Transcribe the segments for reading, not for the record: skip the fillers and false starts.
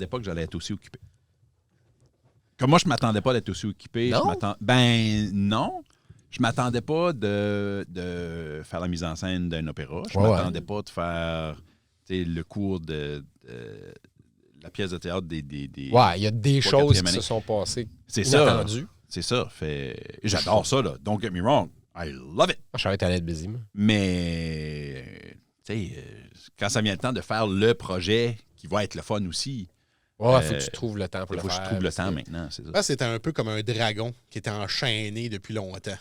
m'attendais pas que j'allais être aussi occupé. Comme moi, je m'attendais pas d'être aussi occupé. Non? Non. Je m'attendais pas de faire la mise en scène d'un opéra. Je m'attendais pas de faire le cours de la pièce de théâtre des Ouais, il y a des choses qui années. se sont passées C'est inattendues. C'est ça. J'adore ça, là. Don't get me wrong. I love it. Je savais que t'allais être busy, moi. Mais, quand ça vient le temps de faire le projet qui va être le fun aussi, Ouais, il faut que tu trouves le temps pour le faire. Il faut que je trouve le temps maintenant, c'est ça. C'était un peu comme un dragon qui était enchaîné depuis longtemps.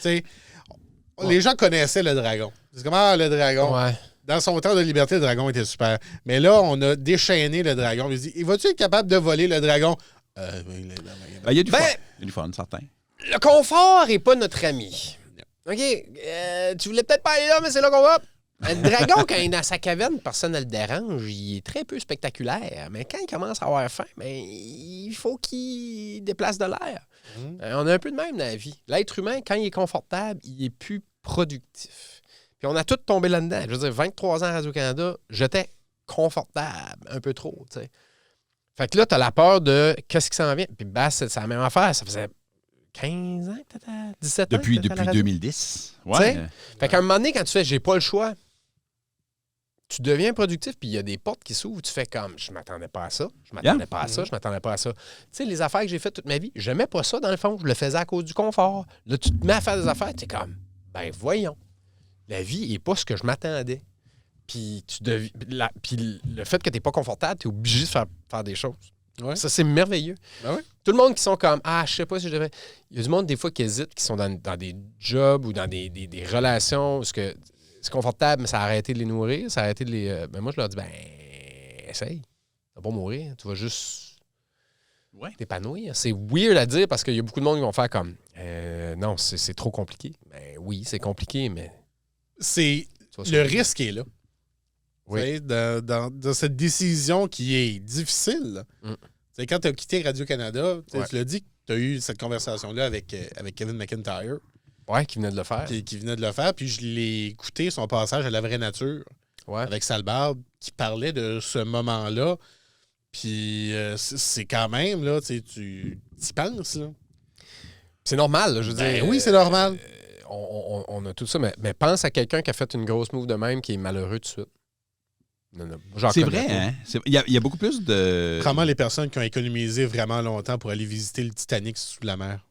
Les gens connaissaient le dragon. C'est comme, le dragon. Ouais. Dans son temps de liberté, le dragon était super. Mais là, on a déchaîné le dragon. Il se dit, vas-tu être capable de voler le dragon? Il y a du fun. Il y a du fun, certain. Le confort n'est pas notre ami. OK? Tu voulais peut-être pas aller là, mais c'est là qu'on va. Un dragon, quand il est dans sa caverne, personne ne le dérange. Il est très peu spectaculaire. Mais quand il commence à avoir faim, il faut qu'il déplace de l'air. On a un peu de même dans la vie. L'être humain, quand il est confortable, il est plus productif. Puis on a tous tombé là-dedans. Je veux dire, 23 ans à Radio-Canada, j'étais confortable, un peu trop, tu sais. Fait que là, t'as la peur de qu'est-ce qui s'en vient. Puis c'est la même affaire. Ça faisait 15 ans que t'étais à 17 ans. Depuis 2010. Ouais. Fait qu'à un moment donné, quand tu fais j'ai pas le choix, tu deviens productif, puis il y a des portes qui s'ouvrent. Tu fais comme je m'attendais pas à ça, je m'attendais pas à ça, je m'attendais pas à ça. Tu sais, les affaires que j'ai faites toute ma vie, j'aimais pas ça dans le fond. Je le faisais à cause du confort. Là, tu te mets à faire des affaires, tu es comme voyons. La vie est pas ce que je m'attendais. Puis puis le fait que tu n'es pas confortable, tu es obligé de faire des choses. Ouais. Ça, c'est merveilleux. Ben ouais. Tout le monde qui sont comme je sais pas si je devrais. Il y a du monde, des fois, qui hésite, qui sont dans des jobs ou dans des relations où c'est confortable, mais ça a arrêté de les nourrir, ça a arrêté de les. Moi, je leur dis essaye. Tu vas pas mourir. Tu vas juste t'épanouir. C'est weird à dire parce qu'il y a beaucoup de monde qui vont faire comme non, c'est trop compliqué. Ben oui, c'est compliqué, mais. Le risque est là. Oui. Dans cette décision qui est difficile. Quand tu as quitté Radio-Canada, tu l'as dit que tu as eu cette conversation-là avec Kevin McIntyre. Oui, qui venait de le faire. Qui venait de le faire. Puis je l'ai écouté, son passage à la vraie nature avec Salbarbe, qui parlait de ce moment-là. Puis c'est quand même, là, tu y penses, là. C'est normal, là, je veux dire. Oui, c'est normal. On a tout ça, mais pense à quelqu'un qui a fait une grosse move de même qui est malheureux tout de suite. Non, c'est vrai, hein? Il y a beaucoup plus de... Probablement les personnes qui ont économisé vraiment longtemps pour aller visiter le Titanic sous la mer.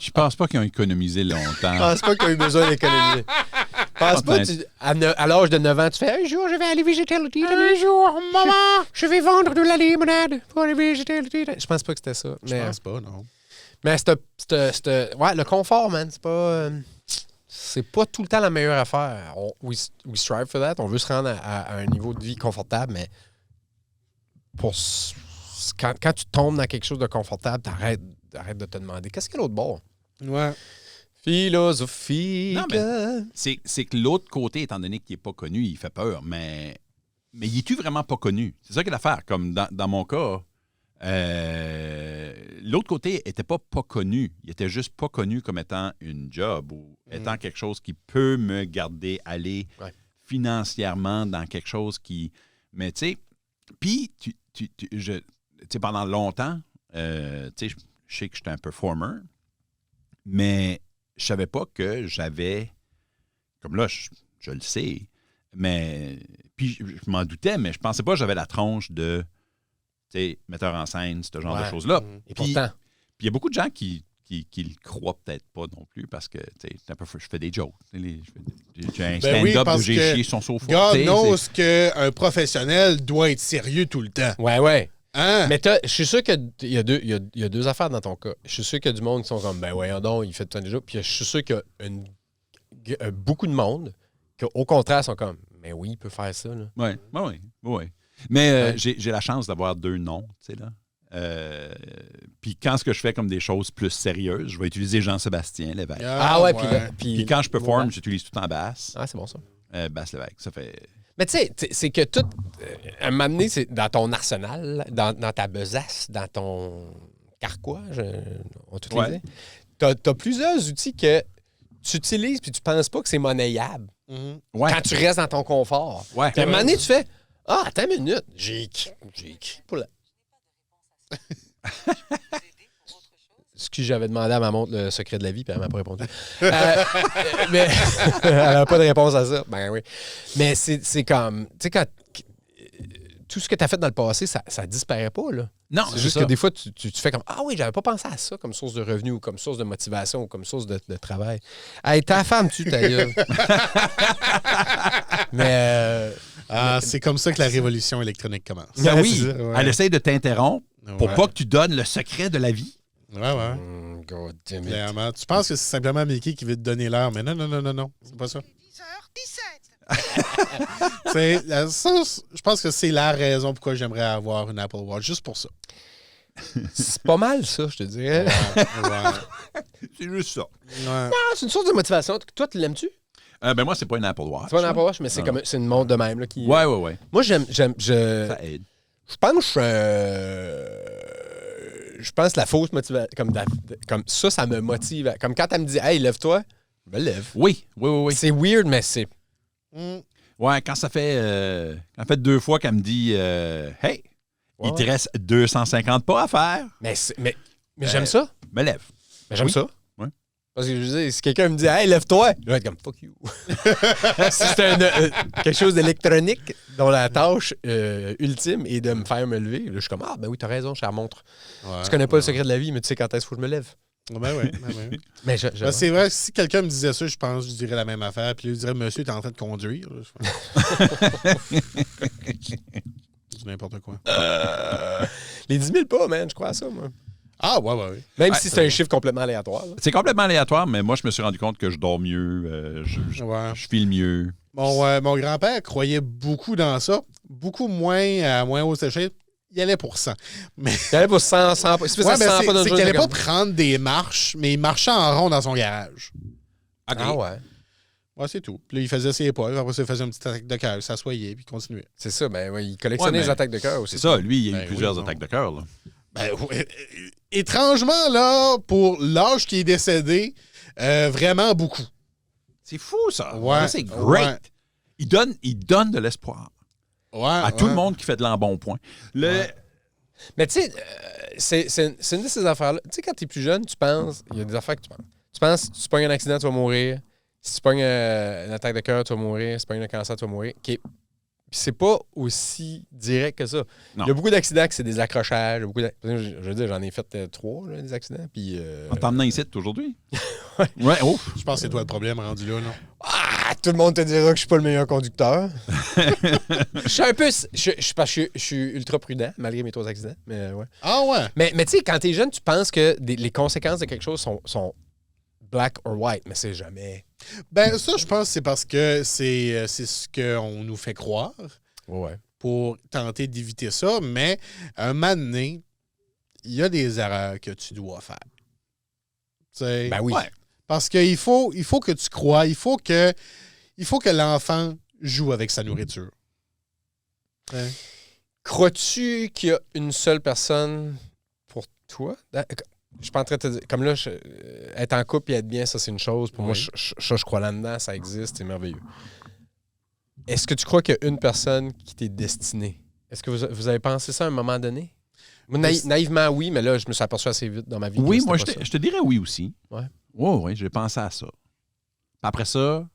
Je pense pas qu'ils ont économisé longtemps. Je pense pas qu'ils ont eu besoin d'économiser. Je pense pas à l'âge de 9 ans, tu fais un jour, je vais aller visiter le Titanic. Un jour, maman, je vais vendre de la limonade pour aller visiter le Titanic. Je pense pas que c'était ça. Je pense pas, non. Mais le confort, man, c'est pas tout le temps la meilleure affaire. We strive for that. On veut se rendre à un niveau de vie confortable, mais quand tu tombes dans quelque chose de confortable, t'arrêtes de te demander qu'est-ce qu'il y a l'autre bord. Ouais. Philosophie. Non, mais c'est que l'autre côté, étant donné qu'il n'est pas connu, il fait peur, mais il est-tu vraiment pas connu? C'est ça qui est l'affaire. Comme dans mon cas, l'autre côté n'était pas connu. Il était juste pas connu comme étant une job ou étant quelque chose qui peut me garder aller financièrement dans quelque chose qui... Mais tu sais, puis pendant longtemps, tu sais, je sais que j'étais un performer, mais je savais pas que j'avais... Comme là, je le sais, mais... Puis je m'en doutais, mais je pensais pas que j'avais la tronche de... Tu sais, metteur en scène, ce genre de choses-là. Et pourtant. Puis il y a beaucoup de gens qui le croient peut-être pas non plus parce que, tu sais, je fais des jokes. J'ai un stand-up où j'ai chié son sofa. God knows qu'un professionnel doit être sérieux tout le temps. Ouais. Hein? Mais je suis sûr qu'il y a deux affaires dans ton cas. Je suis sûr qu'il y a du monde qui sont comme, voyons donc, il fait tout des jokes. Puis je suis sûr qu'il y a beaucoup de monde qui, au contraire, sont comme, mais oui, il peut faire ça. Oui. Mais j'ai la chance d'avoir 2 noms, tu sais, là. Puis quand ce que je fais comme des choses plus sérieuses, je vais utiliser Jean-Sébastien Lévesque. Puis quand je performe, j'utilise tout en basse. Ah, c'est bon ça. Basse Lévesque, ça fait... Mais tu sais, c'est que tout... à un moment donné, c'est dans ton arsenal, dans ta besace, dans ton carquois, on tout les dit. T'as plusieurs outils que tu utilises puis tu penses pas que c'est monnayable. Mm-hmm. Quand tu restes dans ton confort. Ouais. Puis à un moment donné, tu fais... Ah, attends une minute. J'ai écrit pour la... Excuse, j'avais demandé à ma montre le secret de la vie, puis elle m'a pas répondu. Mais elle n'a pas de réponse à ça. Ben oui. Mais c'est comme... Tu sais, quand... Tout ce que tu as fait dans le passé, ça disparaît pas, là. Non, c'est juste que des fois, tu fais comme « Ah oui, j'avais pas pensé à ça comme source de revenu ou comme source de motivation ou comme source de travail. » Hey, ta femme, tu ta gueule. Mais... c'est comme ça que la révolution électronique commence. Ben oui, ouais. Elle essaye de t'interrompre pour pas que tu donnes le secret de la vie. Ouais. God damn it. Clairement. Tu penses que c'est simplement Mickey qui veut te donner l'heure, mais non. C'est pas ça. 10h17. Je pense que c'est la raison pourquoi j'aimerais avoir une Apple Watch, juste pour ça. C'est pas mal, ça, je te dirais. Ouais. C'est juste ça. Ouais. Non, c'est une source de motivation. Toi, tu l'aimes-tu? Ben moi, c'est pas une Apple Watch. C'est pas une Apple Watch, mais c'est comme c'est une montre de même. Là, qui... Ouais. Moi, Ça aide. Je pense je pense la fausse motivation. Comme ça me motive. Comme quand elle me dit « Hey, lève-toi », je me lève. Oui. C'est weird, mais c'est... Ouais, quand ça fait 2 fois qu'elle me dit Hey, il te reste 250 pas à faire. Mais j'aime ça. Me lève. Mais j'aime ça. Ouais. Parce que je veux dire, si quelqu'un me dit « Hey, lève-toi », je vais être comme « Fuck you ». Si c'est quelque chose d'électronique dont la tâche ultime est de me faire me lever, là, je suis comme « Ah, ben oui, t'as raison, je te la montre. Ouais, tu connais pas le secret de la vie, mais tu sais quand est-ce qu'il faut que je me lève. » Ben oui. Mais c'est vrai, si quelqu'un me disait ça, je pense que je dirais la même affaire. Puis lui, je dirait, monsieur, t'es en train de conduire. C'est n'importe quoi. Les 10 000 pas, man, je crois à ça, moi. Ah, ouais. Même si c'est un chiffre complètement aléatoire. Là. C'est complètement aléatoire, mais moi, je me suis rendu compte que je dors mieux, je file mieux. Mon grand-père croyait beaucoup dans ça. Beaucoup moins à moins haute échelle. Il allait pour 100. Il allait pour 100 pas. C'est qu'il allait pas prendre des marches, mais il marchait en rond dans son garage. Okay. Ah ouais. Ouais, c'est tout. Puis là, il faisait ses pas. Après ça, il faisait une petite attaque de cœur. Il s'assoyait, puis il continuait. C'est ça. Ben oui, il collectionnait les attaques de cœur aussi. C'est ça. Lui, il y a eu plusieurs attaques de cœur. Là. Ben, étrangement, là, pour l'âge qui est décédé, vraiment beaucoup. C'est fou, ça. Ouais. C'est great. Ouais. Il donne de l'espoir. À tout le monde qui fait de l'embonpoint. Mais tu sais, c'est une de ces affaires-là. Tu sais, quand t'es plus jeune, tu penses... Il y a des affaires que tu penses. Tu penses, si tu pognes un accident, tu vas mourir. Si tu pognes une attaque de cœur, tu vas mourir. Si tu pognes un cancer, tu vas mourir. Okay. Puis c'est pas aussi direct que ça. Non. Il y a beaucoup d'accidents que c'est des accrochages. Je veux dire, j'en ai fait 3, là, des accidents. Puis, en t'emmenant ici aujourd'hui? Ouais, ouf. Je pense que c'est toi le problème rendu là, non? Ah, tout le monde te dira que je suis pas le meilleur conducteur. Je suis un peu... Je suis ultra prudent, malgré mes 3 accidents. Mais ouais. Ah ouais? Mais tu sais, quand t'es jeune, tu penses que les conséquences de quelque chose sont black or white, mais c'est jamais... Ben ça, je pense que c'est parce que c'est ce qu'on nous fait croire pour tenter d'éviter ça. Mais un moment donné, il y a des erreurs que tu dois faire. T'sais, ben oui. Ouais. Parce qu'il faut que tu crois, il faut que l'enfant joue avec sa nourriture. Ouais. Crois-tu qu'il y a une seule personne pour toi? Je suis pas en train de te dire... Comme là, être en couple et être bien, ça, c'est une chose. Pour moi, je crois là-dedans, ça existe, c'est merveilleux. Est-ce que tu crois qu'il y a une personne qui t'est destinée? Est-ce que vous avez pensé ça à un moment donné? Moi, naïvement, oui, mais là, je me suis aperçu assez vite dans ma vie. Oui, moi, je te dirais oui aussi. Ouais. Oui, j'ai pensé à ça. Après ça,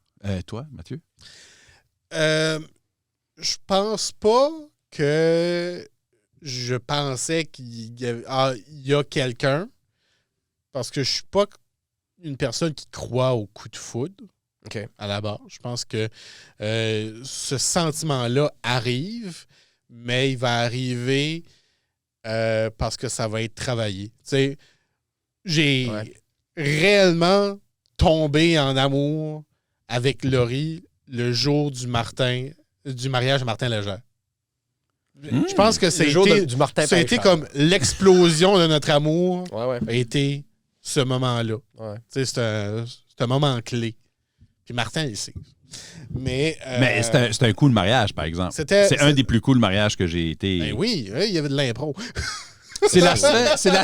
toi, Mathieu? Je pense pas que je pensais qu'il y a quelqu'un, parce que je suis pas une personne qui croit au coup de foudre à la base. Je pense que ce sentiment-là arrive, mais il va arriver parce que ça va être travaillé. Tu sais, j'ai réellement tombé en amour avec Laurie le jour du mariage à Martin Légère. Je pense que ça a été comme l'explosion de notre amour a été ce moment-là. Ouais. C'est un moment clé. Puis Martin, il sait. Mais c'est un cool mariage, par exemple. C'est un des plus cool mariages que j'ai été. Ben oui, il y avait de l'impro. C'est la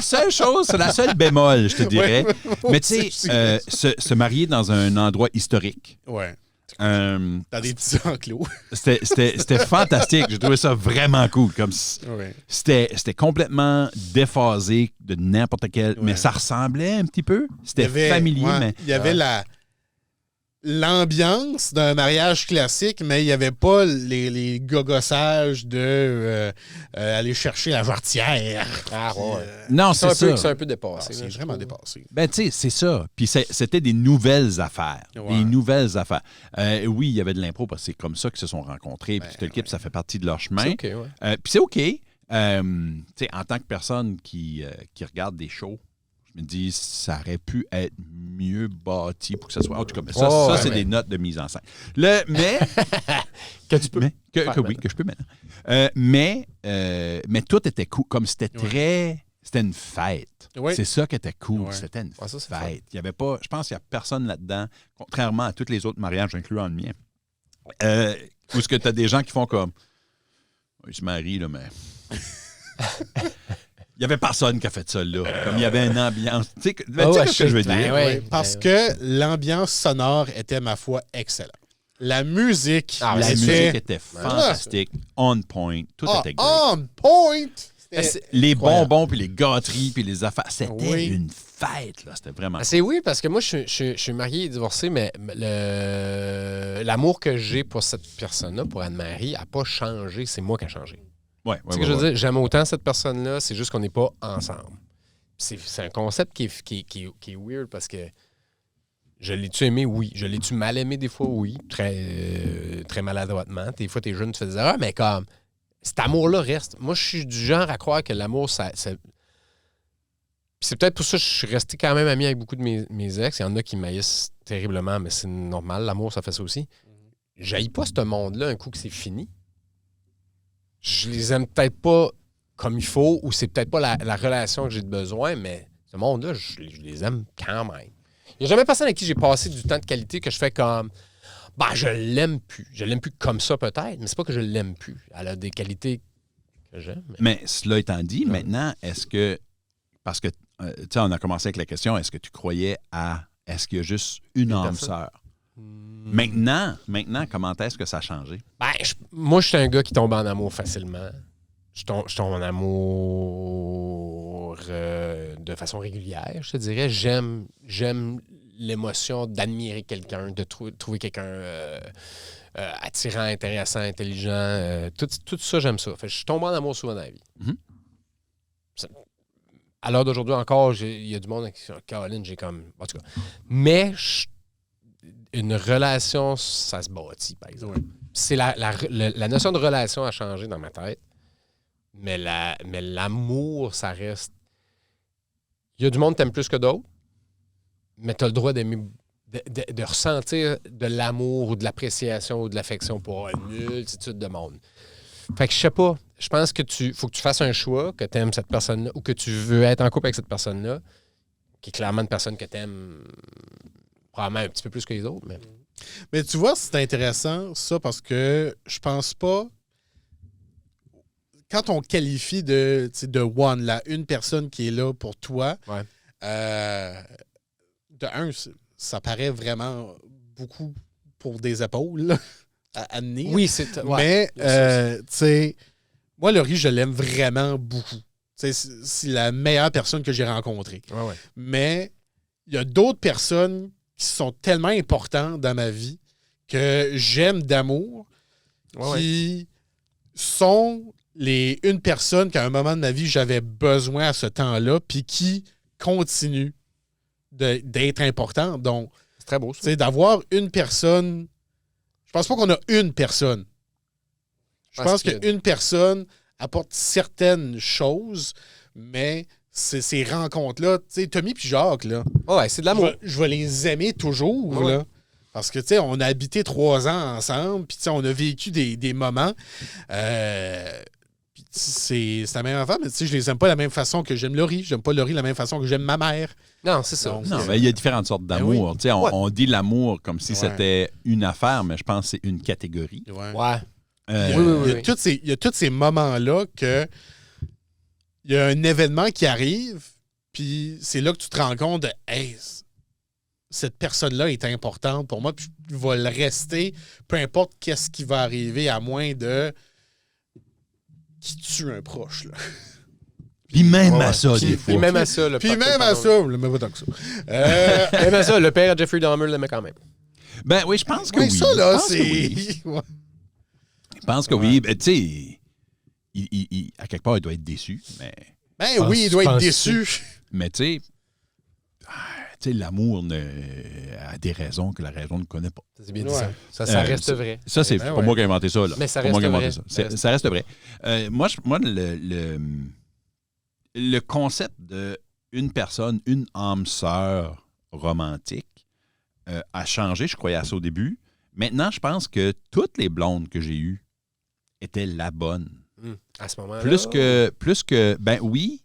seule chose, c'est la seule bémol, je te dirais. Mais tu sais, se marier dans un endroit historique, Dans des petits enclos. C'était fantastique. J'ai trouvé ça vraiment cool. Comme c'était complètement déphasé de n'importe quel... Mais ça ressemblait un petit peu. C'était familier. Mais... Il y avait l'ambiance d'un mariage classique, mais il n'y avait pas les gogossages de aller chercher la jarretière. Non, c'est ça. C'est un peu dépassé. C'est vraiment dépassé. Ben, tu sais, c'est ça. Puis c'était des nouvelles affaires. Des nouvelles affaires. Oui, il y avait de l'impro parce que c'est comme ça qu'ils se sont rencontrés. Puis tout le clip, ça fait partie de leur chemin. C'est OK, puis c'est OK. Tu sais, en tant que personne qui regarde des shows, je me dis, ça aurait pu être mieux bâti pour que ça soit... En tout cas, ça c'est des notes de mise en scène. Mais... que tu peux. Oui, que je peux maintenant. Mais tout était cool. Comme c'était C'était une fête. Oui. C'est ça qui était cool. Ouais. C'était une ça, c'est fête. Il y avait pas... Je pense qu'il n'y a personne là-dedans, contrairement à tous les autres mariages, incluant le mien, où est-ce que tu as des gens qui font comme... Ils se marient, là, mais... Il n'y avait personne qui a fait ça là. Comme il y avait une ambiance. Tu sais ce que je veux dire? Parce que l'ambiance sonore était, ma foi, excellente. La musique, la musique était fantastique. On point. Tout était great. On point! Les bonbons, puis les gâteries, puis les affaires. C'était une fête, là. C'était vraiment... C'est oui, parce que moi, je suis marié et divorcé, mais l'amour que j'ai pour cette personne-là, pour Anne-Marie, n'a pas changé. C'est moi qui a changé. Tu sais que je veux dire, j'aime autant cette personne-là, c'est juste qu'on n'est pas ensemble. C'est un concept qui est weird parce que je l'ai-tu aimé? Oui. Je l'ai-tu mal aimé des fois? Oui. Très, très maladroitement. Des fois, t'es jeune, tu fais des erreurs, mais comme cet amour-là reste. Moi, je suis du genre à croire que l'amour, ça... Puis c'est peut-être pour ça que je suis resté quand même ami avec beaucoup de mes ex. Il y en a qui m'haïssent terriblement, mais c'est normal. L'amour, ça fait ça aussi. J'haïs pas ce monde-là un coup que c'est fini. Je les aime peut-être pas comme il faut, ou c'est peut-être pas la relation que j'ai de besoin, mais ce monde-là, je les aime quand même. Il n'y a jamais personne avec qui j'ai passé du temps de qualité que je fais comme... je l'aime plus. Je l'aime plus comme ça, peut-être, mais c'est pas que je l'aime plus. Elle a des qualités que j'aime. Mais cela étant dit, maintenant, est-ce que... Parce que, tu sais, on a commencé avec la question, est-ce que tu croyais à... Est-ce qu'il y a juste une âme sœur? Maintenant, comment est-ce que ça a changé? Moi, je suis un gars qui tombe en amour facilement. Je tombe en amour de façon régulière, je te dirais. J'aime l'émotion d'admirer quelqu'un, de trouver quelqu'un attirant, intéressant, intelligent. Tout ça, j'aime ça. Fait, je tombe en amour souvent dans la vie. À l'heure d'aujourd'hui encore, il y a du monde avec Caroline, j'ai comme... En tout cas. Mais... Une relation, ça se bâtit, par exemple. C'est la notion de relation a changé dans ma tête, mais l'amour, ça reste... Il y a du monde que t'aimes plus que d'autres, mais t'as le droit d'aimer, de ressentir de l'amour ou de l'appréciation ou de l'affection pour une multitude de monde. Fait que je sais pas, je pense que faut que tu fasses un choix, que t'aimes cette personne-là ou que tu veux être en couple avec cette personne-là, qui est clairement une personne que t'aimes... probablement un petit peu plus que les autres. Mais tu vois, c'est intéressant, ça, parce que je pense pas... Quand on qualifie de one, une personne qui est là pour toi, de un, ça paraît vraiment beaucoup pour des épaules là, à amener. Oui, c'est... Mais, tu sais, moi, Laurie, je l'aime vraiment beaucoup. C'est la meilleure personne que j'ai rencontrée. Mais il y a d'autres personnes qui sont tellement importants dans ma vie que j'aime d'amour, qui sont une personne qu'à un moment de ma vie, j'avais besoin à ce temps-là, puis qui continuent d'être importants. Donc, c'est très beau, ça. D'avoir une personne... Je pense pas qu'on a une personne. Je pense qu'une personne apporte certaines choses, mais... Ces rencontres-là, tu sais, Tommy puis Jacques, là. C'est de l'amour. Je vais les aimer toujours, là. Parce que, tu sais, on a habité 3 ans ensemble, puis, tu sais, on a vécu des moments. Puis, c'est la même affaire, mais, tu sais, je les aime pas de la même façon que j'aime Laurie. J'aime pas Laurie de la même façon que j'aime ma mère. Non, c'est ça. Non, mais il y a différentes sortes d'amour. Tu sais, on dit l'amour comme si c'était une affaire, mais je pense que c'est une catégorie. Il y a tous ces moments-là que... Il y a un événement qui arrive, puis c'est là que tu te rends compte de « Hey, cette personne-là est importante pour moi, puis je vais le rester, peu importe qu'est-ce qui va arriver, à moins de qui tue un proche, là. Puis même à ça, des fois. Puis même à ça. Puis même à ça, je l'aimais pas tant que ça. Même à ça, le père de Jeffrey Dahmer l'aimait quand même. Ben oui, je pense que Mais oui. ça, là, Je pense que oui. Ouais. Je pense que oui. Ben, tu sais, à quelque part, il doit être déçu. Ben oui, il doit être déçu. Mais tu sais, l'amour a des raisons que la raison ne connaît pas. C'est bien dit ça. Ça reste vrai. Ça, c'est pas moi qui ai inventé ça. Là. Mais ça reste vrai. Ça reste vrai. Moi, le concept de une personne, une âme sœur romantique a changé. Je croyais à ça au début. Maintenant, je pense que toutes les blondes que j'ai eues étaient la bonne. À ce moment-là? Plus que, ben oui,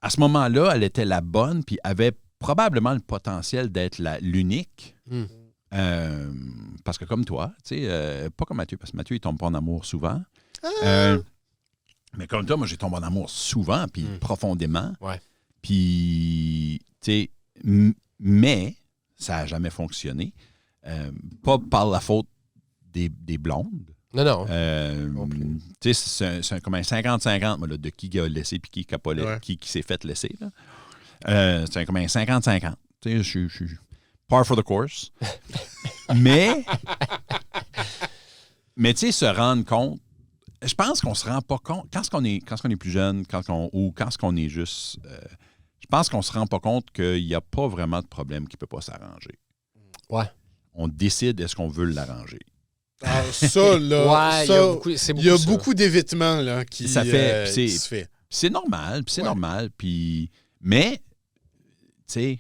à ce moment-là, elle était la bonne, puis avait probablement le potentiel d'être l'unique. Parce que comme toi, tu sais, pas comme Mathieu, parce que Mathieu, il tombe pas en amour souvent. Mais comme toi, moi, j'ai tombé en amour souvent, puis profondément. Ouais. Puis, tu sais, mais ça n'a jamais fonctionné. Pas par la faute des blondes. Non. Tu sais, c'est comme un 50-50 là, de qui a laissé puis qui s'est fait laisser. C'est comme un 50-50. Tu sais, je suis par for the course. mais tu sais, se rendre compte, je pense qu'on se rend pas compte, quand on est plus jeune, quand on est juste... je pense qu'on se rend pas compte qu'il n'y a pas vraiment de problème qui ne peut pas s'arranger. Ouais. On décide est-ce qu'on veut l'arranger. Ah, ça, là, il y a beaucoup d'évitements là, qui se fait. C'est normal, mais, tu sais,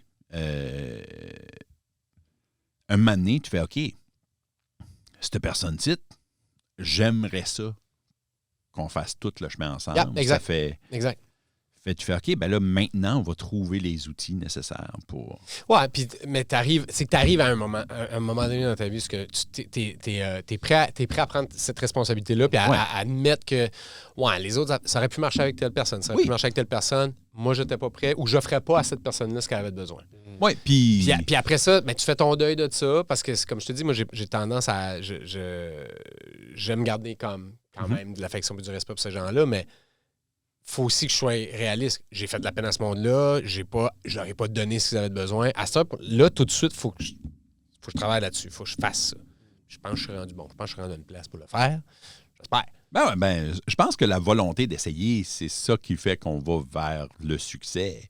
un moment donné, tu fais, OK, cette personne-ci, j'aimerais ça qu'on fasse tout le chemin ensemble. Yeah, exact. Exact. Tu fais, OK, ben là, maintenant, on va trouver les outils nécessaires pour... Ouais, mais c'est que tu arrives à un moment donné dans ta vie où tu es prêt à prendre cette responsabilité-là puis à admettre que les autres, ça aurait pu marcher avec telle personne, ça aurait pu marcher avec telle personne. Moi, je n'étais pas prêt ou je ne ferais pas à cette personne-là ce qu'elle avait besoin. Oui, puis après ça, tu fais ton deuil de ça parce que, comme je te dis, moi, j'ai tendance à... J'aime garder quand même de l'affection et du respect pour ces gens-là, mais faut aussi que je sois réaliste. J'ai fait de la peine à ce monde-là. Je n'aurais pas donné ce qu'ils avaient besoin. À ça, là, tout de suite, il faut que je travaille là-dessus. Il faut que je fasse ça. Je pense que je suis rendu bon. Je pense que je suis rendu à une place pour le faire. J'espère. Ben, je pense que la volonté d'essayer, c'est ça qui fait qu'on va vers le succès.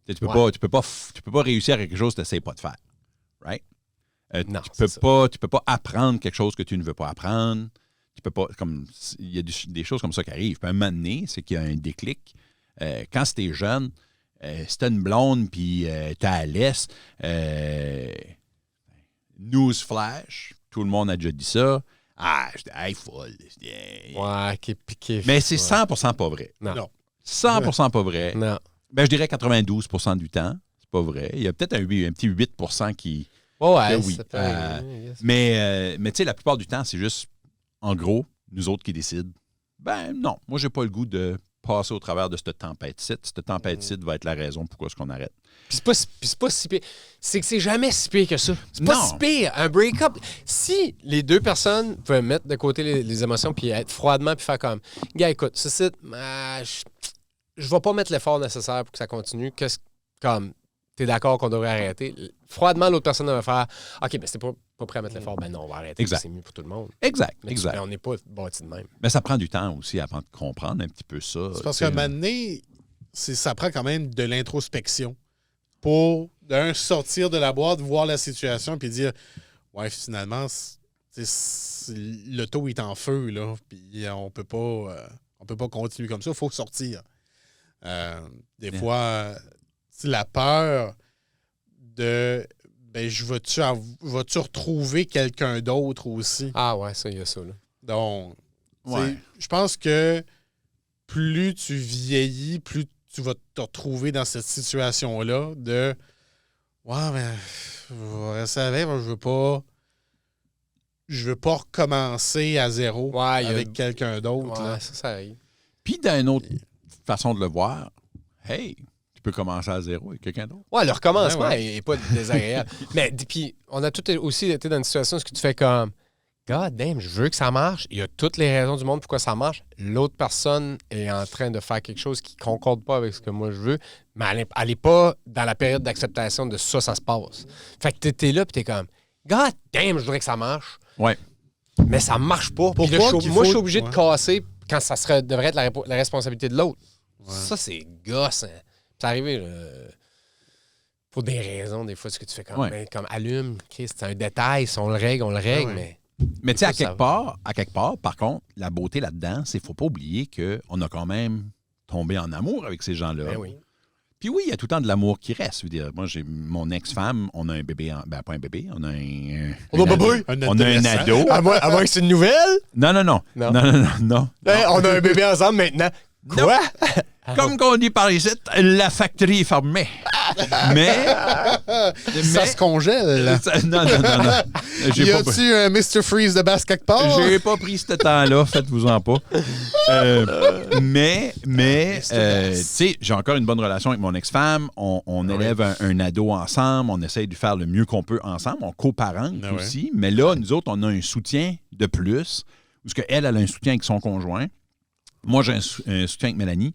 Tu peux pas réussir à quelque chose que tu n'essaies pas de faire. Right? Non, tu peux pas apprendre quelque chose que tu ne veux pas apprendre. Tu peux pas, il y a des choses comme ça qui arrivent. Puis à un moment donné, c'est qu'il y a un déclic. Quand c'était jeune, si t'as une blonde puis t'es à l'aise, newsflash, tout le monde a déjà dit ça. Ah, j'étais folle. Mais c'est 100% pas vrai. Non. 100% pas vrai. Non. Ben, je dirais 92% du temps. C'est pas vrai. Il y a peut-être un petit 8% qui... oui. Mais tu sais, la plupart du temps, c'est juste... En gros, nous autres qui décident, ben non, moi, j'ai pas le goût de passer au travers de cette tempête-ci. Cette tempête-ci va être la raison pourquoi est-ce qu'on arrête. Puis c'est pas si pire. C'est que c'est jamais si pire que ça. C'est pas si pire. Un break-up, si les deux personnes peuvent mettre de côté les émotions puis être froidement puis faire comme, gars, écoute, je vais pas mettre l'effort nécessaire pour que ça continue. T'es d'accord qu'on devrait arrêter? Froidement, l'autre personne va faire, OK, ben c'est pas prêt à mettre l'effort. Ben non, on va arrêter. Exact. C'est mieux pour tout le monde. Exact. On n'est pas bâti de même. Mais ça prend du temps aussi avant de comprendre un petit peu ça. C'est parce qu'à un moment donné, ça prend quand même de l'introspection pour, sortir de la boîte, voir la situation puis dire, ouais, finalement, le taux est en feu, là, puis on peut pas continuer comme ça. Il faut sortir. Des fois... la peur de je vais-tu retrouver quelqu'un d'autre aussi? Ah ouais, ça, il y a ça. Là. Donc, je pense que plus tu vieillis, plus tu vas te retrouver dans cette situation-là de je veux pas recommencer à zéro avec quelqu'un d'autre. Ouais, ça arrive. Puis d'une autre façon de le voir, hey, tu peux commencer à zéro avec quelqu'un d'autre. Ouais, le recommencement n'est pas désagréable. Mais puis, on a tous aussi été dans une situation où tu fais comme God damn, je veux que ça marche. Il y a toutes les raisons du monde pourquoi ça marche. L'autre personne est en train de faire quelque chose qui ne concorde pas avec ce que moi je veux, mais elle n'est pas dans la période d'acceptation de ça se passe. Fait que t'es là et t'es comme God damn, je voudrais que ça marche. Ouais. Mais ça marche pas. Puis là, moi, je suis obligé de casser quand ça devrait être la responsabilité de l'autre. Ouais. Ça, c'est gosse. Hein. C'est arrivé pour des raisons, des fois, ce que tu fais comme allume, Chris, c'est un détail. Si on le règle, mais... Mais tu sais, à quelque part, par contre, la beauté là-dedans, c'est qu'il ne faut pas oublier qu'on a quand même tombé en amour avec ces gens-là. Ben oui. Puis oui, il y a tout le temps de l'amour qui reste. Je veux dire, moi, j'ai mon ex-femme, on a un bébé, pas un bébé, on a un ado. À moins que c'est une nouvelle? Non. On a un bébé ensemble maintenant. Quoi? Comme qu'on dit par ici, la factory est fermée. mais ça se congèle. Non. Y a-tu un Mr. Freeze de basse quelque part? J'ai pas pris ce temps-là, faites-vous-en pas. Mais tu sais, j'ai encore une bonne relation avec mon ex-femme. On élève un ado ensemble. On essaye de faire le mieux qu'on peut ensemble. On coparente aussi. Mais là, nous autres, on a un soutien de plus. Parce qu'elle, elle a un soutien avec son conjoint. Moi, j'ai un soutien avec Mélanie.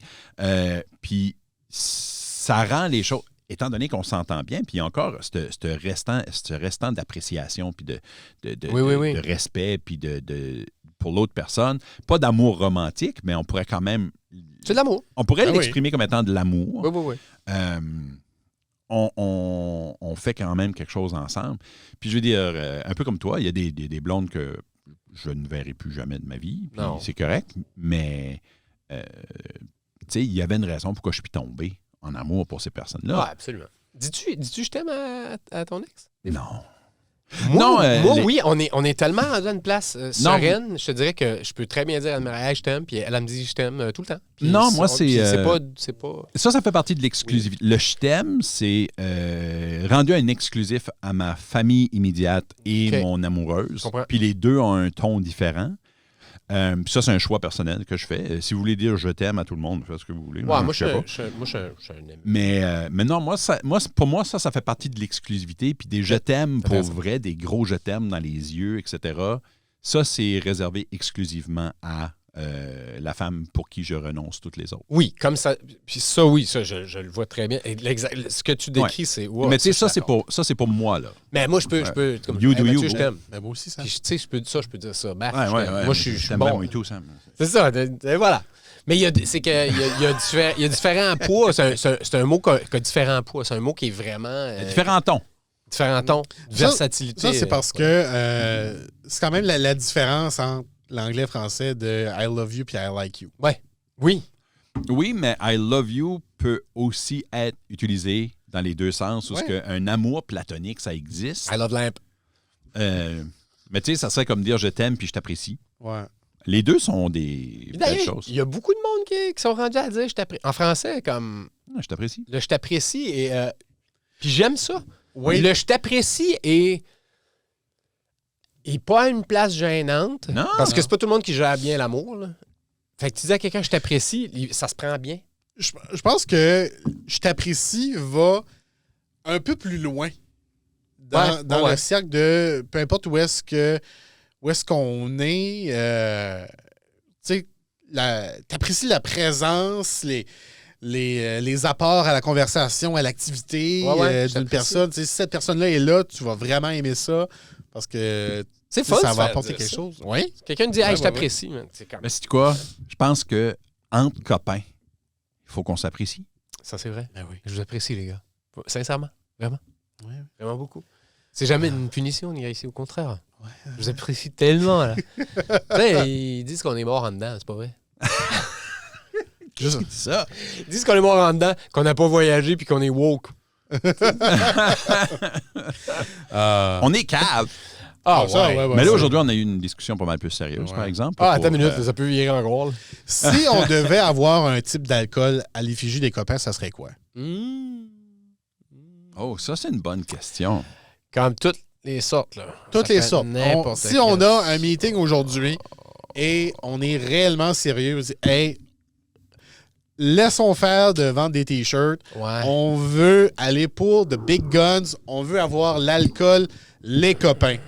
Puis ça rend les choses... Étant donné qu'on s'entend bien, puis encore ce restant d'appréciation, puis de respect, puis pour l'autre personne, pas d'amour romantique, mais on pourrait quand même... C'est de l'amour. On pourrait l'exprimer comme étant de l'amour. Oui. On fait quand même quelque chose ensemble. Puis je veux dire, un peu comme toi, il y a des blondes que je ne verrai plus jamais de ma vie, puis c'est correct, mais tu sais, il y avait une raison pourquoi je suis tombé en amour pour ces personnes-là. Oui, absolument. Dis-tu je t'aime à ton ex? Non. Moi, oui, on est tellement rendu à une place sereine, je te dirais que je peux très bien dire à Marie, je t'aime, puis elle me dit je t'aime tout le temps. Puis non, moi, c'est pas... Ça fait partie de l'exclusivité. Oui. Le je t'aime, c'est rendu un exclusif à ma famille immédiate et mon amoureuse. Puis les deux ont un ton différent. Ça, c'est un choix personnel que je fais. Si vous voulez dire « je t'aime » à tout le monde, faites ce que vous voulez. Ouais, moi, je suis un ami. Mais non, pour moi, ça fait partie de l'exclusivité. Puis des « je t'aime » pour vrai, des gros « je t'aime » dans les yeux, etc. Ça, c'est réservé exclusivement à la femme pour qui je renonce toutes les autres. Oui, comme ça. Puis ça, oui, ça, je le vois très bien. Et ce que tu décris, c'est... Wow, mais tu sais, ça, c'est pour moi, là. Mais moi, je peux comme, you do you. Je t'aime. Mais moi aussi, ça. Puis, tu sais, je peux dire ça. Moi, je suis bon. Et tout, Sam. C'est ça, et voilà. Mais il y a différents poids. C'est un mot qui a différents poids. C'est un mot qui est vraiment... différents tons. Différents tons. Versatilité. Ça, c'est parce que c'est quand même la différence entre l'anglais français de I love you puis I like you. Ouais. Oui. Oui, mais I love you peut aussi être utilisé dans les deux sens, parce qu'un amour platonique, ça existe. I love lamp. Mais tu sais, ça serait comme dire je t'aime puis je t'apprécie. Ouais. Les deux sont des belles choses. Il y a beaucoup de monde qui sont rendus à dire je t'apprécie. En français, comme. Je t'apprécie. Le je t'apprécie et. Puis j'aime ça. Oui. Le je t'apprécie et pas à une place gênante. Non. Parce que c'est pas tout le monde qui gère bien l'amour. Là. Fait que tu dis à quelqu'un je t'apprécie, ça se prend bien. Je pense que je t'apprécie va un peu plus loin dans le cercle de peu importe où est-ce qu'on est. Tu sais, t'apprécies la présence, les apports à la conversation, à l'activité d'une personne. Si cette personne-là est là, tu vas vraiment aimer ça parce que c'est fun, ça va apporter quelque chose. Oui. Quelqu'un te dit hey, je t'apprécie. Man. Mais c'est quoi? Je pense que entre copains, il faut qu'on s'apprécie. Ça, c'est vrai. Ben oui. Je vous apprécie, les gars. Sincèrement. Vraiment. Oui. Vraiment beaucoup. C'est jamais une punition, ni ici, au contraire. Ouais. Je vous apprécie tellement. Là. Ils disent qu'on est mort en dedans, c'est pas vrai? Juste ça. Ils disent qu'on est mort en dedans, qu'on n'a pas voyagé puis qu'on est woke. On est cave. Mais là, aujourd'hui, on a eu une discussion pas mal plus sérieuse, par exemple. Attends une minute, ça peut virer encore. Si on devait avoir un type d'alcool à l'effigie des copains, ça serait quoi? Oh, ça, c'est une bonne question. Comme toutes les sortes, là. Toutes les sortes. Si on a un meeting aujourd'hui et on est réellement sérieux, hey, laissons faire de vendre des T-shirts. Ouais. On veut aller pour the big guns. On veut avoir l'alcool, les copains.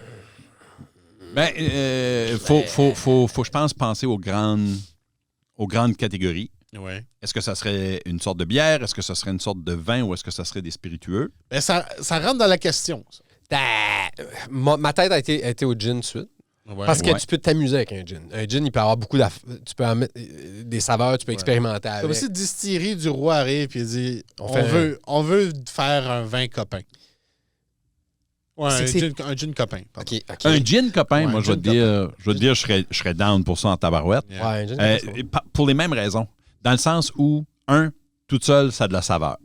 Ben, faut, je pense, penser aux grandes catégories. Ouais. Est-ce que ça serait une sorte de bière? Est-ce que ça serait une sorte de vin ou est-ce que ça serait des spiritueux? Ben, ça rentre dans la question. Ça. Ma tête a été au gin tout de suite. Ouais. Parce que Ouais. tu peux t'amuser avec un gin. Un gin, il peut avoir beaucoup tu peux en mettre des saveurs, tu peux expérimenter avec. Comme si Distillerie du Roi arrive et dit on veut faire un vin copain. Ouais, un gin copain. Pardon. OK. Un gin copain, Ouais, moi, un je vais gin te dire, je serais down pour ça en tabarouette. Yeah. Ouais, un gin copain, c'est bon. Pour les mêmes raisons. Dans le sens où, toute seule, ça a de la saveur.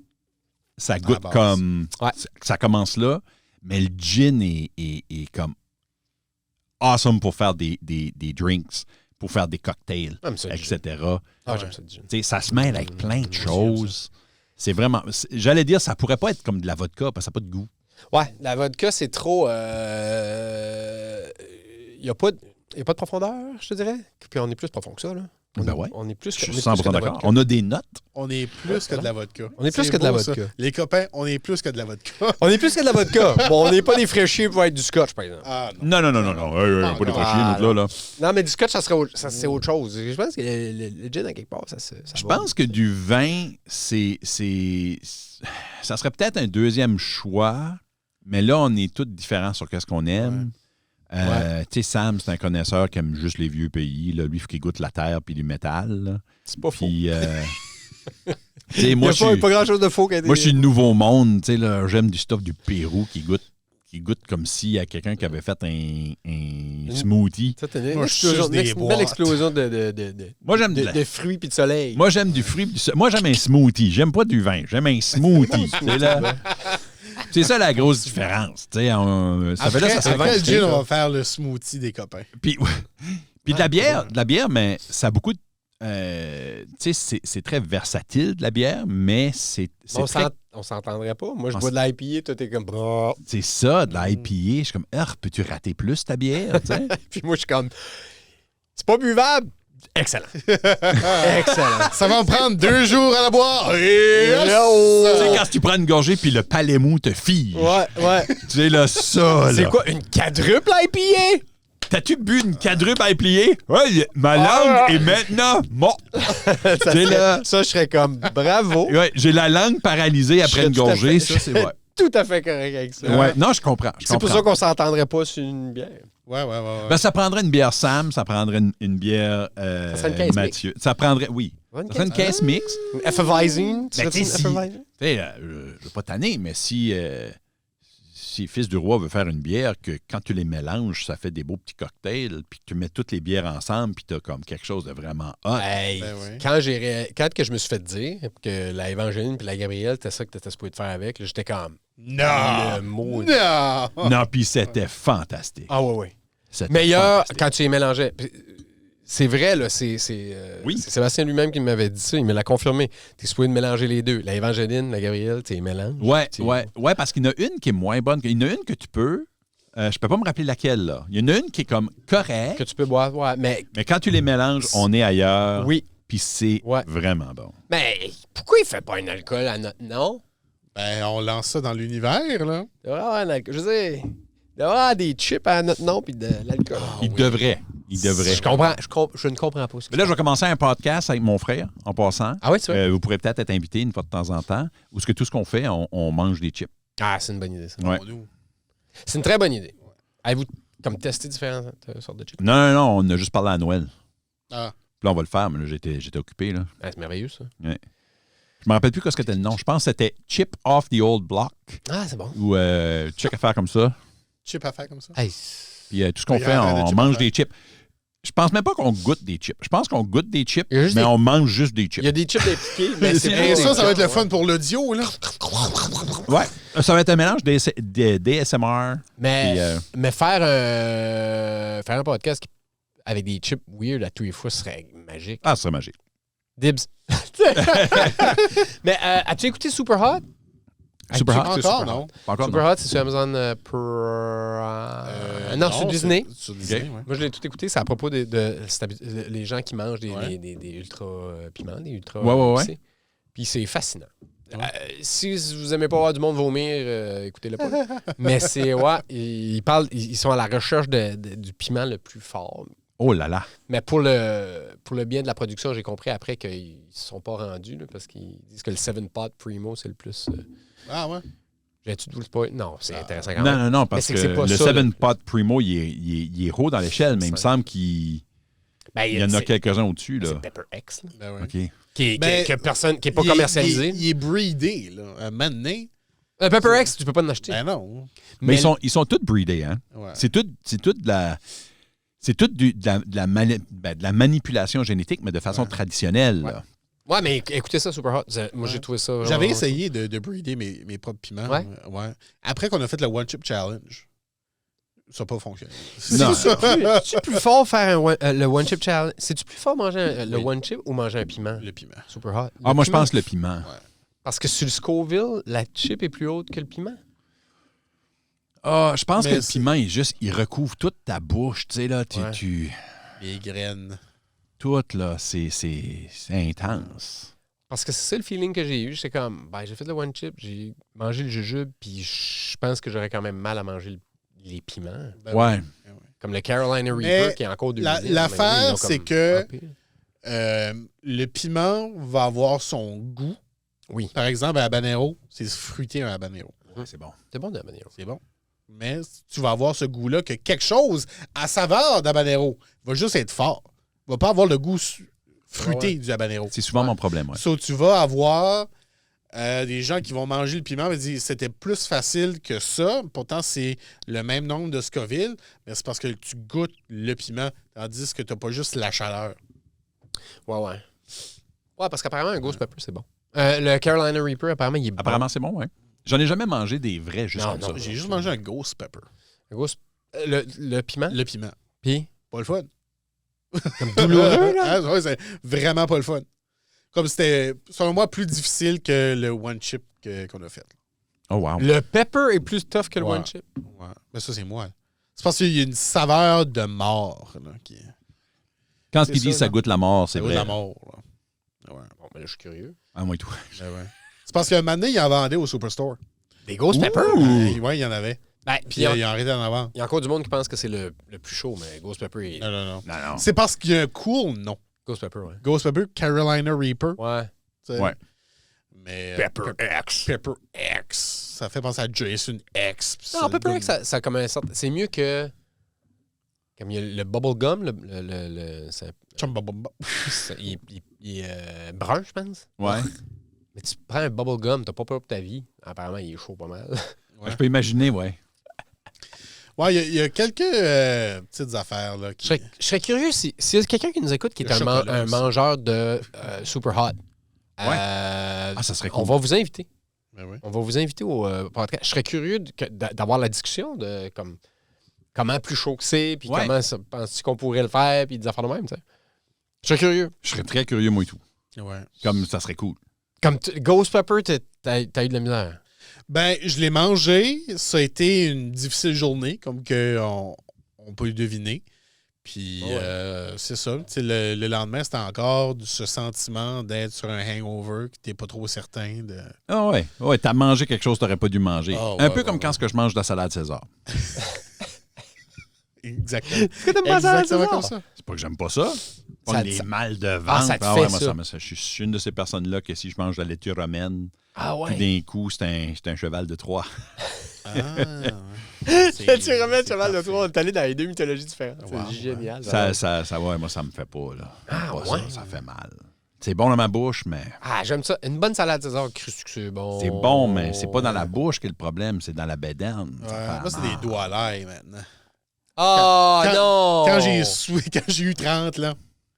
Ça goûte base. comme... Ouais. Ça commence là, mais le gin est comme awesome pour faire des drinks, pour faire des cocktails, J'aime ça, le gin. etc. J'aime ça, le gin. Tu sais, ça se mêle avec plein de choses. C'est vraiment... J'allais dire, ça pourrait pas être comme de la vodka parce que ça n'a pas de goût. Ouais, la vodka, c'est trop... Il n'y a pas de profondeur, je te dirais. Puis on est plus profond que ça, là. Ben ouais. On est plus Je que, suis on est plus 100% que de la d'accord. vodka. On a des notes. On est plus que de la vodka. On est plus C'est que de la beau, vodka. ça. Les copains, on est plus que de la vodka. On est plus que de la vodka. Bon, on n'est pas des fraîchiers pour être du scotch, par exemple. Ah non. Non. Pas de fraîchier, nous, là. Non, mais du scotch, ça c'est autre chose. Je pense que le gin, à quelque part, ça Je va. pense que du vin, ça serait peut-être un deuxième choix, mais là, on est tous différents sur qu'est-ce qu'on aime. Tu sais, Sam, c'est un connaisseur qui aime juste les vieux pays. Là. Lui, il faut qu'il goûte la terre puis du métal. Là. C'est pas faux. Puis, tu sais, Il moi, n'y a pas grand-chose de faux. moi, je suis le nouveau monde. Tu sais, là, j'aime du stuff du Pérou qui goûte comme s'il y a quelqu'un qui avait fait un smoothie. Ça, t'as Moi, je suce des une belle boîtes. explosion Moi, j'aime de fruits puis de soleil. Moi, j'aime du fruit. Moi, j'aime un smoothie. J'aime pas du vin. J'aime un smoothie. C'est là. C'est ça la grosse différence. Tu sais, ça fait là, ça serait Après le compliqué, gin, on là. va faire le smoothie des copains. Puis de la bière, mais ça a beaucoup de. Tu sais, c'est très versatile de la bière, mais c'est On s'entendrait pas. Moi, je bois de l'IPA, toi, t'es comme... Brrr. c'est ça, de la IPA. Je suis comme, peux-tu rater plus ta bière? Tu sais? Puis moi, je suis comme... C'est pas buvable. Excellent. Excellent. Ça va me prendre 2 jours à la boire. Et Tu sais, quand tu prends une gorgée puis le palais mou te fige. Ouais. Tu sais, là, ça, là. C'est quoi, une quadruple IPA? T'as-tu bu une quadruple à plier? Ouais, ma langue est maintenant morte. Ça, je serais comme bravo. Ouais, j'ai la langue paralysée après Je une serais tout à gorgée. fait- Ça, c'est vrai. Tout à fait correct avec ça. Ouais. Non, je comprends. C'est pour ça qu'on s'entendrait pas sur une bière. Ouais. Ben, ça prendrait une bière Sam, ça prendrait une bière serait une caisse Mathieu. Ça prendrait, oui. Ouais, une Ça serait une caisse mix. Une Effervescing. Ben, tu sais, si, tu sais, je veux pas tanner, mais si Fils du Roi veut faire une bière, que quand tu les mélanges, ça fait des beaux petits cocktails, puis que tu mets toutes les bières ensemble, puis tu as comme quelque chose de vraiment hot. Hey, Ben oui. quand que je me suis fait dire que la Évangeline puis la Gabrielle, c'était ça que tu étais supposé te faire avec, là, j'étais comme... Non! Le mot... Non! Non, puis c'était fantastique. Ah ouais. C'était Meilleur fantastique. quand tu les mélangeais. C'est vrai, là, Oui. c'est Sébastien lui-même qui m'avait dit ça, il me l'a confirmé. Tu es supposé de mélanger les deux. La Évangeline, la Gabrielle, tu les mélanges. Ouais, parce qu'il y en a une qui est moins bonne. Il y en a une que tu peux. Je peux pas me rappeler laquelle, là. Il y en a une qui est comme correcte, Que tu peux boire, ouais, mais mais quand tu les mélanges, on est ailleurs. oui. Puis c'est Ouais. vraiment bon. Mais pourquoi il fait pas un alcool à notre nom? Ben, on lance ça dans l'univers, là. Il devrait avoir un alcool. Je veux dire, il devrait avoir des chips à notre nom puis de l'alcool. Il devrait. Je comprends. Je ne comprends pas ça. Mais là, je vais commencer un podcast avec mon frère, en passant. Ah oui, tu vois? Vous pourrez peut-être être invité une fois de temps en temps, où ce que tout ce qu'on fait, on mange des chips. Ah, c'est une bonne idée, ça. Ouais. Nous. C'est une très bonne idée. Avez-vous comme testé différentes sortes de chips? Non, on a juste parlé à Noël. Ah. Puis là, on va le faire, mais là, j'étais occupé, là. Ah, c'est merveilleux, ça. Je me rappelle plus ce que c'était le nom. Je pense que c'était Chip Off the Old Block, Ah, c'est bon. ou check à faire comme ça. Chip à faire comme ça. Hey, Puis tout ce qu'on Il y fait, aurait des on chips mange à faire. des chips. Je pense même pas qu'on goûte des chips. Je pense qu'on goûte des chips, Il y a juste mais des- on mange juste des il chips. y a des chips impliqués, mais C'est c'est vrai, Et pas ça, des ça va être le chips, fun pour l'audio, là. Ouais. Ça va être un mélange d'ASMR. Mais, Puis, mais faire un podcast avec des chips weird à tous les fois serait magique. Ah, ce serait magique. Dibs. Mais as-tu écouté Super Hot? Super Hot? Pas Super encore, Hot. non? Pas encore, Super non. Hot, c'est sur Amazon non, sur Disney. Sur Disney, ouais. Moi, je l'ai tout écouté. C'est à propos de les gens qui mangent des Ouais. ultra piments, des ultra Ouais. épicés. Puis c'est fascinant. Ouais. Si vous aimez pas voir du monde vomir, écoutez-le pas. Mais c'est, ils sont à la recherche du piment le plus fort. Oh là là. Mais pour le bien de la production, j'ai compris après qu'ils ne se sont pas rendus là, parce qu'ils disent que le 7-Pot Primo, c'est le plus. Ah ouais? J'ai-tu de vous le spoil? Non, c'est intéressant quand Non, même. non, parce c'est que que c'est pas le ça, 7-Pot Primo, il est haut dans l'échelle, mais il me semble qu'il Ben, y en a quelques-uns au-dessus. Là. C'est Pepper X, là, Ben ouais. OK. qui est pas Il est- commercialisé. Il est breedé, là. Un moment donné, Pepper X, tu peux pas en acheter. ben non. Mais ils sont tous breedés, hein? Ouais. C'est tout de la... C'est tout de la manipulation génétique, mais de façon traditionnelle. Là. Ouais, mais écoutez ça, Super Hot. Moi, j'ai trouvé ça. J'avais vraiment- essayé de breeder mes propres piments. Ouais. Ouais. Après qu'on a fait le One Chip Challenge, ça n'a pas fonctionné. Non. C'est-tu plus fort faire le One Chip Challenge? C'est-tu plus fort manger le Oui. One Chip ou manger un piment? Le piment. Super Hot. Ah, Le moi, je piment? pense le piment. Parce que sur le Scoville, la chip est plus haute que le piment. Ah, je pense Mais que le c'est- piment, il recouvre toute ta bouche. Tu sais, là, Ouais. Les graines. tout, là, c'est intense. Parce que c'est ça le feeling que j'ai eu. C'est comme, j'ai fait le One Chip, j'ai mangé le jujube, puis je pense que j'aurais quand même mal à manger les piments. Ben Ouais. oui. Comme le Carolina Mais Reaper qui est encore l'affaire, c'est que le piment va avoir son goût. Oui. Par exemple, à habanero, c'est fruité un habanero. C'est bon. C'est bon de la manière. C'est bon. Mais tu vas avoir ce goût-là que quelque chose à saveur d'habanero va juste être fort. Va pas avoir le goût fruité du habanero. C'est souvent mon problème, ouais. So, tu vas avoir des gens qui vont manger le piment et dire c'était plus facile que ça. Pourtant, c'est le même nombre de Scoville, mais c'est parce que tu goûtes le piment, tandis que tu n'as pas juste la chaleur. Ouais. Ouais, parce qu'apparemment, un Ghost Pepper, c'est bon. Le Carolina Reaper, apparemment, il est bon. Apparemment, c'est bon, ouais. J'en ai jamais mangé des vrais juste Non, comme non, ça. J'ai juste mangé un ghost pepper. Le Ghost... le piment? Le piment. Puis, Pas le fun. comme douloureux, là. Ah, ouais, c'est vraiment pas le fun. Comme c'était, selon moi, plus difficile que le One Chip qu'on a fait. Oh, wow. Le pepper est plus tough que le Ouais. One Chip. Ouais. Mais ça, c'est moi. C'est parce qu'il y a une saveur de mort. Là, qui... Quand c'est ils disent ça, ça non? goûte la mort, c'est Ça goûte vrai. la mort. Là. Ouais. Bon, mais là, je suis curieux. Ah, moi et tout. Ben ouais. C'est parce qu'un moment donné, il en vendait au Superstore. Des Ghost Pepper? Ouais, il y en avait. Ben, Puis puis il a arrêté d'en avoir. il y a encore du monde qui pense que c'est le plus chaud, mais Ghost Pepper est... Non. Non, non. C'est parce qu'il y a un cool nom. Ghost Pepper, ouais. Ghost Pepper, Carolina Reaper. Ouais. tu sais. Ouais. Mais, Pepper X. Pepper X. Ça fait penser à Jason X. puis Non, ça Pepper donne- X, ça a comme un sorte... C'est mieux que... Comme il y a le bubble gum, Chumbabamba. il est brun, je pense. Ouais. Mais tu prends un bubble gum, t'as pas peur pour ta vie. Apparemment, il est chaud pas mal. Ouais. Je peux imaginer, ouais. Ouais, il y a quelques petites affaires. Là, qui... Je serais curieux s'il y a quelqu'un qui nous écoute qui est Le chocolat un aussi. mangeur de Super Hot. Ah, ça serait cool. On va vous inviter. Ben oui. On va vous inviter au podcast. Je serais curieux d'avoir la discussion de comment plus chaud que c'est, puis Ouais. comment penses-tu qu'on pourrait le faire, puis des affaires de même, tu sais. Je serais curieux. Je serais très curieux, moi et tout. Ouais. Comme ça serait cool. Comme Ghost Pepper, t'as eu de la misère. Ben, je l'ai mangé. Ça a été une difficile journée, comme que on peut le deviner. Puis, Ouais. c'est ça. Tu sais, le lendemain, c'était encore ce sentiment d'être sur un hangover, que t'es pas trop certain de... Ah ouais. Ouais, t'as mangé quelque chose que t'aurais pas dû manger. Ah, Un ouais, peu ouais, comme ouais. quand ce que je mange de la salade César. Exactement. Est-ce que t'aimes pas ça, Exactement César? comme ça. C'est pas que j'aime pas ça. Pas Ça- des ça- mal de ventre. Ah, ça te Ah fait ouais, moi, ça. je suis une de ces personnes-là que si je mange de la laitue romaine, Ah puis d'un coup, c'est un cheval de Troie. Ah, ouais. Tu remets le cheval de Troie, on est allé dans les deux mythologies différentes. Wow, C'est génial. Ouais, moi, ça me fait pas, là. Ah, Pas ouais? ça fait mal. C'est bon dans ma bouche, mais... Ah, j'aime ça. Une bonne salade César, cru que c'est bon. C'est bon, mais c'est pas dans la bouche qui est le problème, c'est dans la bédaine. Ça Ouais, fait moi, c'est mal. des doigts à l'ail maintenant. Oh Quand- non! Quand j'ai eu 30, là.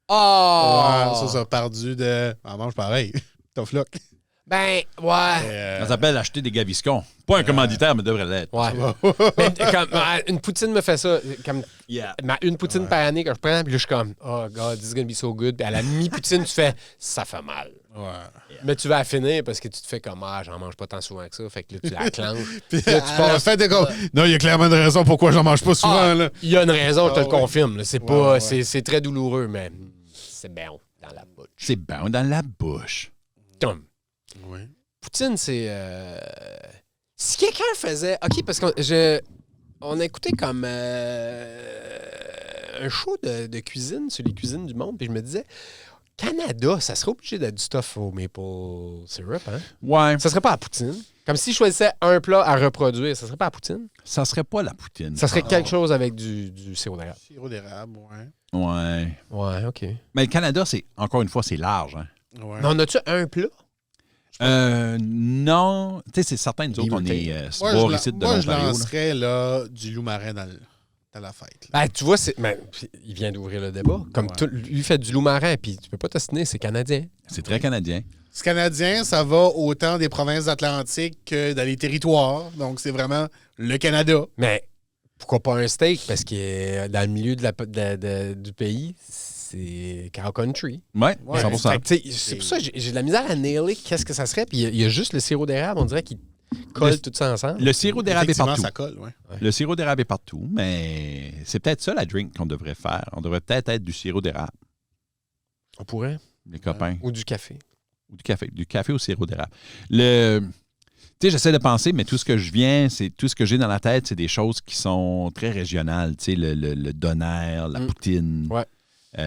Oh! Ouais, ça a perdu de... On mange pareil. Tough luck. Ben, ouais. Et, Ça s'appelle acheter des gaviscons. Pas un commanditaire, mais devrait l'être. Ouais. Mais comme, une poutine me fait ça. Comme, Yeah. une poutine par année que je prends, puis là, je suis comme, oh God, this is gonna be so good. Puis à la mi-poutine, tu fais, ça fait mal. Ouais. Mais tu vas la finir parce que tu te fais comme j'en mange pas tant souvent que ça. Fait que là, tu la clenches. Puis là, tu penses. Fait, non, il y a clairement une raison pourquoi j'en mange pas souvent. Là. Il y a une raison, je te le confirme. Là. C'est pas, ouais. c'est très douloureux, mais c'est bon dans la bouche. C'est bon dans la bouche. Tom. Oui. Poutine, c'est... Si quelqu'un faisait... OK, parce qu'on a écouté comme un show de cuisine sur les cuisines du monde, puis je me disais, Canada, ça serait obligé d'être du stuff au maple syrup, hein? Ouais. Ça serait pas la poutine. Comme si je choisissais un plat à reproduire, ça serait pas la poutine. Ça serait pas la poutine. Ça serait quelque chose avec du sirop d'érable. Sirop d'érable, ouais. Ouais. Ouais, OK. Mais le Canada, c'est encore une fois, c'est large. Hein? Ouais. Mais on a-tu un plat? Non. Tu sais, c'est certain, nous autres, on est voir ici de Moi, je l'Ontario. lancerais là, du loup marin dans la fête. Là. Ben, tu vois, il vient d'ouvrir le débat. Comme lui fait du loup marin, puis tu peux pas t'ostiner, c'est canadien. C'est très canadien. Ce canadien, ça va autant des provinces atlantiques que dans les territoires. Donc, c'est vraiment le Canada. Mais pourquoi pas un steak? Parce que dans le milieu du pays, c'est cow country. Ouais, Ouais. 100%. Fait que, c'est pour ça que j'ai de la misère à nailer qu'est-ce que ça serait. Puis il y a juste le sirop d'érable, on dirait qu'il colle tout ça ensemble. Le sirop d'érable est Effectivement, partout. ça colle, ouais. Le sirop d'érable est partout, mais c'est peut-être ça la drink qu'on devrait faire. On devrait peut-être être du sirop d'érable, On pourrait. les copains. Ou du café. Ou du café. Du café au sirop d'érable. Tu sais, j'essaie de penser, mais tout ce que j'ai dans la tête, c'est des choses qui sont très régionales. Tu sais, le doner, la poutine. Ouais. Tu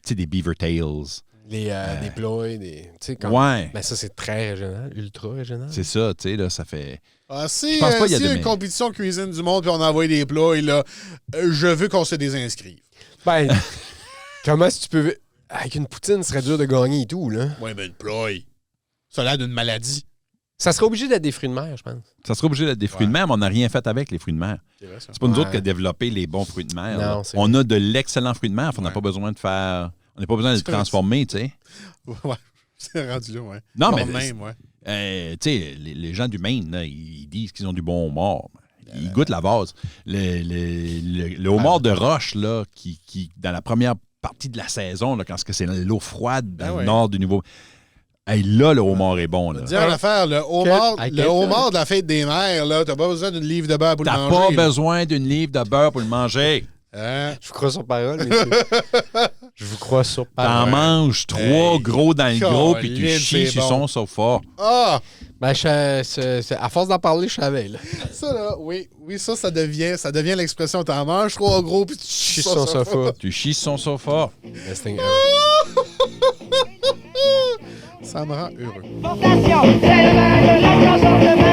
sais, des beaver tails. Des ploys, des. Tu sais, comme. Ouais. Ben ça, c'est très régional, ultra régional. C'est ça, tu sais, là, ça fait... Ah, si Je pense pas qu'il y a s'il y a de une mais. compétition cuisine du monde puis on envoie des plats, et là, je veux qu'on se désinscrive. Ben, comment est-ce que tu peux. Avec une poutine, ce serait dur de gagner et tout, là. Ouais, ben le plat, ça a l'air d'une maladie. Ça serait obligé d'être des fruits de mer, je pense. Ça serait obligé d'être des fruits de mer, mais on n'a rien fait avec les fruits de mer. C'est vrai, ça. C'est pas nous Ouais. autres qui avons développé les bons fruits de mer. Non, là. c'est On a de l'excellents fruits de mer, on n'a Ouais. pas besoin de faire... On n'a pas besoin de les C'est vrai. transformer, tu sais. Ouais, c'est rendu là, ouais. Non, mais... Même, ouais. Tu sais, les gens du Maine, là, ils disent qu'ils ont du bon homard. Ils goûtent la base. Le homard de roche, là, qui, dans la première partie de la saison, là, quand c'est l'eau froide dans le nord du Nouveau... Hey, là, le homard est bon. Là. Dire l'affaire, le homard Quel- de la fête des mères, là, t'as pas besoin d'une livre de beurre pour le T'as manger. pas besoin d'une livre de beurre pour le manger. Hein? Je vous crois sur parole, messieurs. Je vous crois sur T'en parole. manges 3 gros dans le gros, puis tu Colin, chies c'est sur bon. son sofa. Ah! Ben, à force d'en parler, je savais, là. Ça, là, oui, ça devient l'expression. T'en manges 3 gros, puis tu Je suis chies sur son sofa. Tu chies sur son sofa. Best thing ever. Ça me rend heureux. Attention, c'est le vin de la chanson de